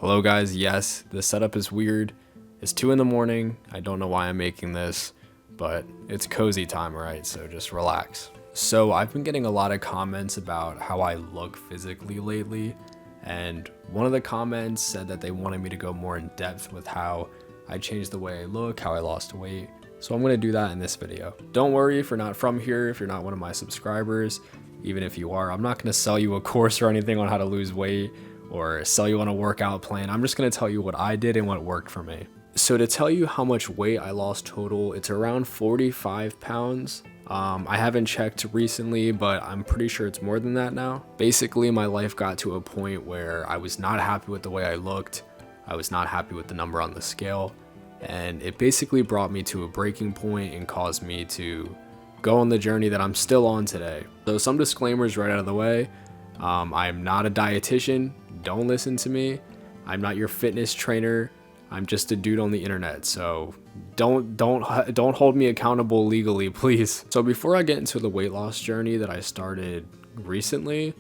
Hello guys, yes, the setup is weird. It's 2 in the morning. I don't know why I'm making this, but it's cozy time, right? So just relax. So I've been getting a lot of comments about how I look physically lately, and one of the comments said that they wanted me to go more in depth with how I changed the way I look, how I lost weight. So I'm going to do that in this video. Don't worry if you're not from here, if you're not one of my subscribers. Even if you are, I'm not going to sell you a course or anything on how to lose weight or sell you on a workout plan. I'm just going to tell you what I did and what worked for me. So to tell you how much weight I lost total, it's around 45 pounds. I haven't checked recently, but I'm pretty sure it's more than that now. Basically, my life got to a point where I was not happy with the way I looked. I was not happy with the number on the scale. And it basically brought me to a breaking point and caused me to go on the journey that I'm still on today. So some disclaimers right out of the way. I'm not a dietitian. Don't listen to me. I'm not your fitness trainer. I'm just a dude on the internet. So don't hold me accountable legally, please. So before I get into the weight loss journey that I started recently,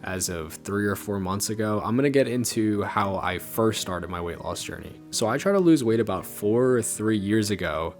as of 3 or 4 months ago, I'm gonna get into how I first started my weight loss journey. So I tried to lose weight about 4 or 3 years ago,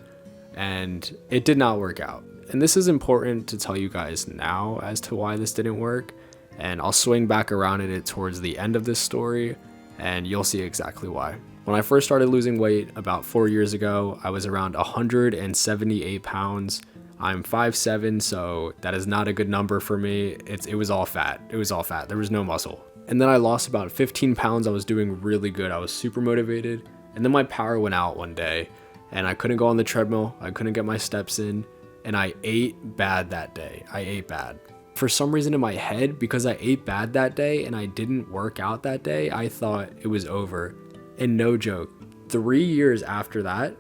and it did not work out. And this is important to tell you guys now as to why this didn't work. And I'll swing back around at it towards the end of this story, and you'll see exactly why. When I first started losing weight about 4 years ago, I was around 178 pounds. I'm 5'7", so that is not a good number for me. It was all fat. It was all fat. There was no muscle. And then I lost about 15 pounds. I was doing really good. I was super motivated. And then my power went out one day, and I couldn't go on the treadmill. I couldn't get my steps in, and I ate bad that day. I ate bad. For some reason in my head, because I ate bad that day and I didn't work out that day, I thought it was over. And no joke, 3 years after that,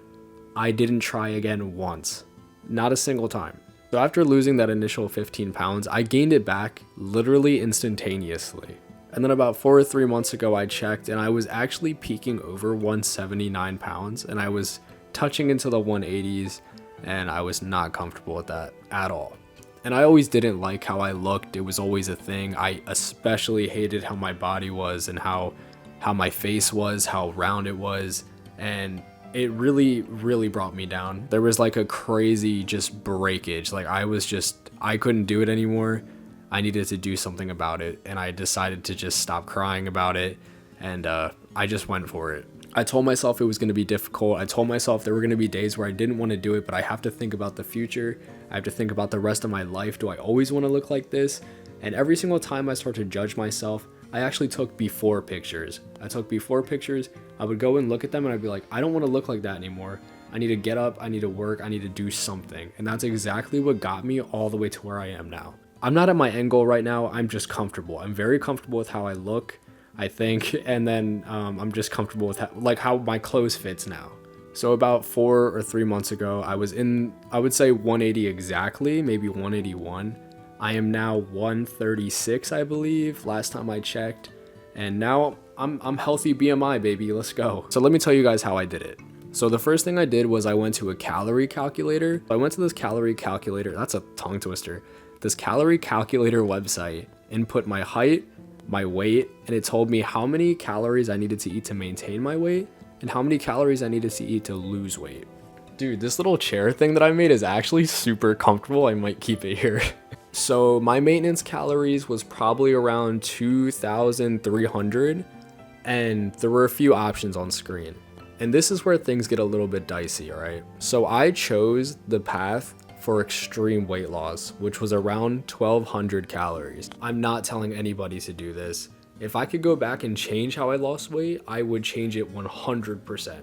I didn't try again once. Not a single time. So after losing that initial 15 pounds, I gained it back literally instantaneously. And then about 4 or 3 months ago, I checked and I was actually peaking over 179 pounds and I was touching into the 180s, and I was not comfortable with that at all. And I always didn't like how I looked. It was always a thing. I especially hated how my body was and how my face was, how round it was. And it really, really brought me down. There was like a crazy just breakage. Like I couldn't do it anymore. I needed to do something about it. And I decided to just stop crying about it. And I just went for it. I told myself it was going to be difficult. I told myself there were going to be days where I didn't want to do it, but I have to think about the future. I have to think about the rest of my life. Do I always want to look like this? And every single time I start to judge myself, I actually took before pictures. I would go and look at them and I'd be like, I don't want to look like that anymore. I need to get up. I need to work. I need to do something. And that's exactly what got me all the way to where I am now. I'm not at my end goal right now. I'm just comfortable. I'm very comfortable with how I look, I think, and then I'm just comfortable with how my clothes fits now. So about 4 or 3 months ago, I was in, I would say 180 exactly, maybe 181. I am now 136, I believe, last time I checked, and now I'm healthy BMI, baby. Let's go. So let me tell you guys how I did it. So the first thing I did was I went to a calorie calculator. I went to this calorie calculator. That's a tongue twister. This calorie calculator website, input my height, my weight, and it told me how many calories I needed to eat to maintain my weight and how many calories I needed to eat to lose weight. Dude, this little chair thing that I made is actually super comfortable. I might keep it here. So my maintenance calories was probably around 2,300, and there were a few options on screen. And this is where things get a little bit dicey, all right? So I chose the path for extreme weight loss, which was around 1,200 calories. I'm not telling anybody to do this. If I could go back and change how I lost weight, I would change it 100%.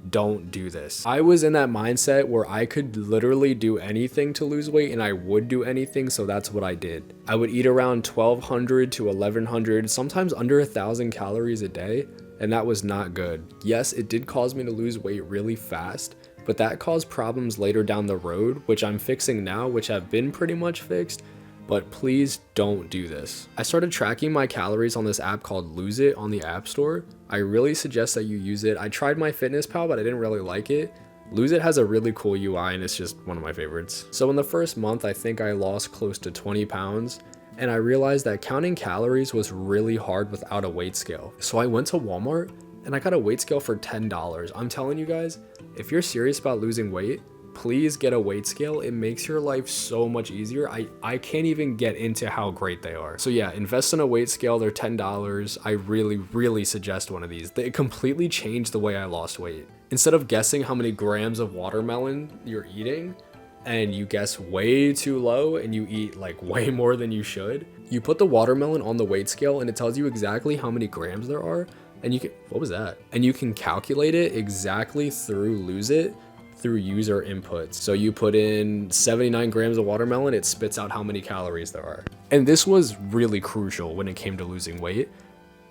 Don't do this. I was in that mindset where I could literally do anything to lose weight, and I would do anything, so that's what I did. I would eat around 1,200 to 1,100, sometimes under 1,000 calories a day, and that was not good. Yes, it did cause me to lose weight really fast, but that caused problems later down the road, which I'm fixing now, which have been pretty much fixed, but please don't do this. I started tracking my calories on this app called Lose It on the App Store. I really suggest that you use it. I tried MyFitnessPal, but I didn't really like it. Lose It has a really cool UI and it's just one of my favorites. So in the first month, I think I lost close to 20 pounds. and I realized that counting calories was really hard without a weight scale. So I went to Walmart and I got a weight scale for $10. I'm telling you guys, if you're serious about losing weight, please get a weight scale. It makes your life so much easier. I can't even get into how great they are. So yeah, invest in a weight scale. They're $10. I really suggest one of these. It completely changed the way I lost weight. Instead of guessing how many grams of watermelon you're eating, and you guess way too low and you eat like way more than you should, you put the watermelon on the weight scale and it tells you exactly how many grams there are, and you can, what was that? And you can calculate it exactly through Lose It through user inputs. So you put in 79 grams of watermelon, it spits out how many calories there are. And this was really crucial when it came to losing weight.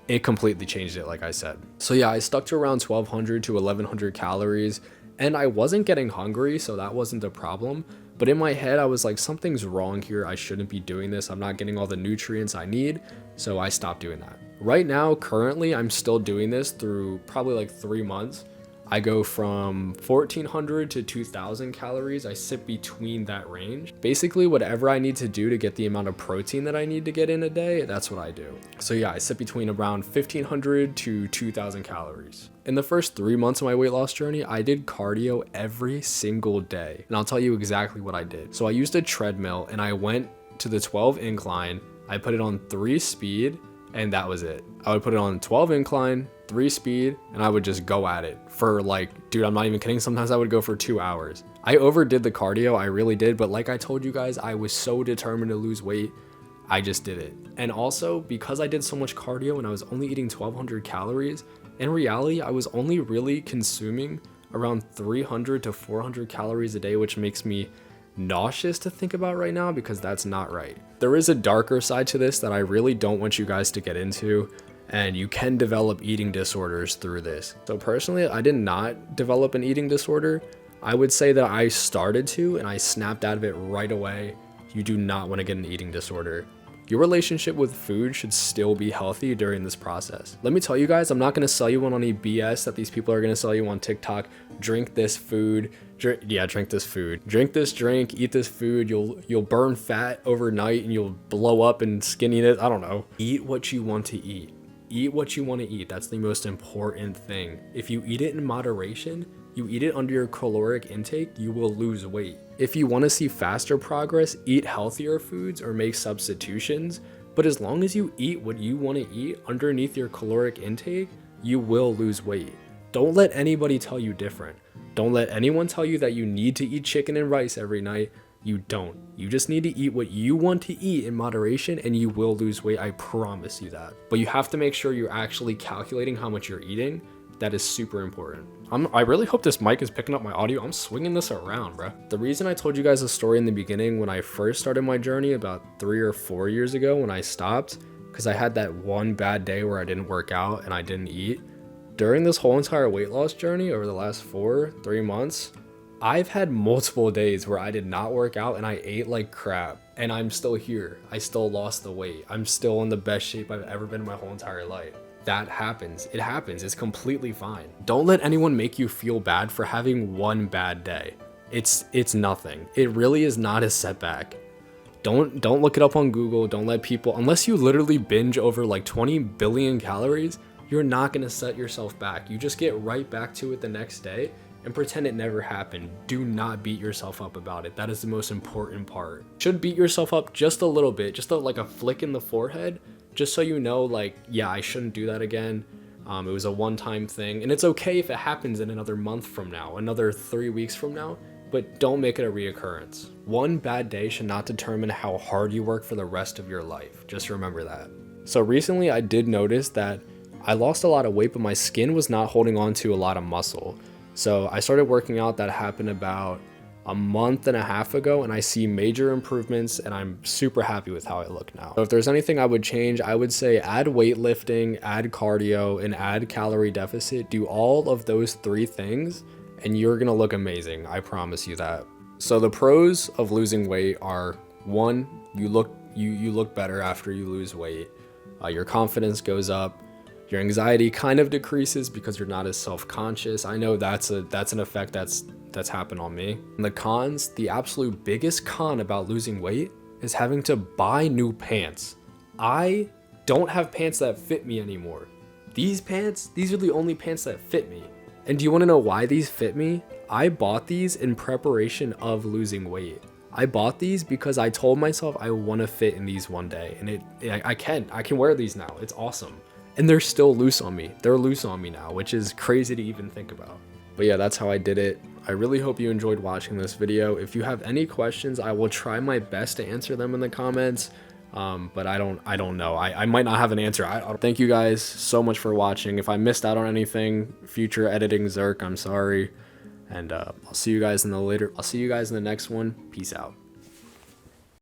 It completely changed it, like I said. So yeah, I stuck to around 1200 to 1100 calories, and I wasn't getting hungry, so that wasn't a problem. But in my head, I was like, something's wrong here. I shouldn't be doing this. I'm not getting all the nutrients I need. So I stopped doing that. Right now, currently, I'm still doing this through probably like 3 months. I go from 1400 to 2000 calories. I sit between that range. Basically, whatever I need to do to get the amount of protein that I need to get in a day, that's what I do. So yeah, I sit between around 1500 to 2000 calories. In the first 3 months of my weight loss journey, I did cardio every single day. And I'll tell you exactly what I did. So I used a treadmill and I went to the 12 incline. I put it on 3 speed, and that was it. I would put it on 12 incline, 3 speed, and I would just go at it for like, dude, I'm not even kidding. Sometimes I would go for 2 hours. I overdid the cardio, I really did. But like I told you guys, I was so determined to lose weight. I just did it. And also because I did so much cardio and I was only eating 1200 calories, in reality, I was only really consuming around 300 to 400 calories a day, which makes me nauseous to think about right now because that's not right. There is a darker side to this that I really don't want you guys to get into, and you can develop eating disorders through this. So personally, I did not develop an eating disorder. I would say that I started to, and I snapped out of it right away. You do not want to get an eating disorder. Your relationship with food should still be healthy during this process. Let me tell you guys, I'm not going to sell you on any BS that these people are going to sell you on TikTok. Drink this food. Drink this food. Drink this drink, eat this food. You'll burn fat overnight and you'll blow up and skinny it. I don't know. Eat what you want to eat. Eat what you want to eat. That's the most important thing. If you eat it in moderation, you eat it under your caloric intake, you will lose weight. If you want to see faster progress, eat healthier foods or make substitutions. But as long as you eat what you want to eat underneath your caloric intake, you will lose weight. Don't let anybody tell you different. Don't let anyone tell you that you need to eat chicken and rice every night. You don't. You just need to eat what you want to eat in moderation and you will lose weight. I promise you that. But you have to make sure you're actually calculating how much you're eating. That is super important. I really hope this mic is picking up my audio. I'm swinging this around, bro. The reason I told you guys a story in the beginning when I first started my journey about 3 or 4 years ago when I stopped, because I had that one bad day where I didn't work out and I didn't eat. During this whole entire weight loss journey over the last 3 months, I've had multiple days where I did not work out and I ate like crap. And I'm still here. I still lost the weight. I'm still in the best shape I've ever been in my whole entire life. That happens. It happens. It's completely fine. Don't let anyone make you feel bad for having one bad day. It's nothing. It really is not a setback. Don't look it up on Google. Don't let people, unless you literally binge over like 20 billion calories, you're not going to set yourself back. You just get right back to it the next day and pretend it never happened. Do not beat yourself up about it. That is the most important part. Should beat yourself up just a little bit, just like a flick in the forehead, just so you know, like, yeah, I shouldn't do that again. It was a one-time thing, and it's okay if it happens in another month from now, another 3 weeks from now, but don't make it a reoccurrence. One bad day should not determine how hard you work for the rest of your life. Just remember that. So recently I did notice that I lost a lot of weight, but my skin was not holding on to a lot of muscle. So I started working out. That happened about a month and a half ago, and I see major improvements and I'm super happy with how I look now. So if there's anything I would change, I would say add weightlifting, add cardio, and add calorie deficit. Do all of those 3 things and you're gonna look amazing. I promise you that. So the pros of losing weight are: 1, you look better after you lose weight. Your confidence goes up. Your anxiety kind of decreases because you're not as self-conscious. I know that's an effect that's happened on me. And the cons, the absolute biggest con about losing weight is having to buy new pants. I don't have pants that fit me anymore. These pants, these are the only pants that fit me. And do you want to know why these fit me? I bought these in preparation of losing weight. I bought these because I told myself I want to fit in these one day, and I can wear these now. It's awesome. And they're still loose on me. They're loose on me now, which is crazy to even think about. But yeah, that's how I did it. I really hope you enjoyed watching this video. If you have any questions, I will try my best to answer them in the comments. But I don't know. I might not have an answer. Thank you guys so much for watching. If I missed out on anything, future editing Zerk, I'm sorry. And I'll see you guys in the next one. Peace out.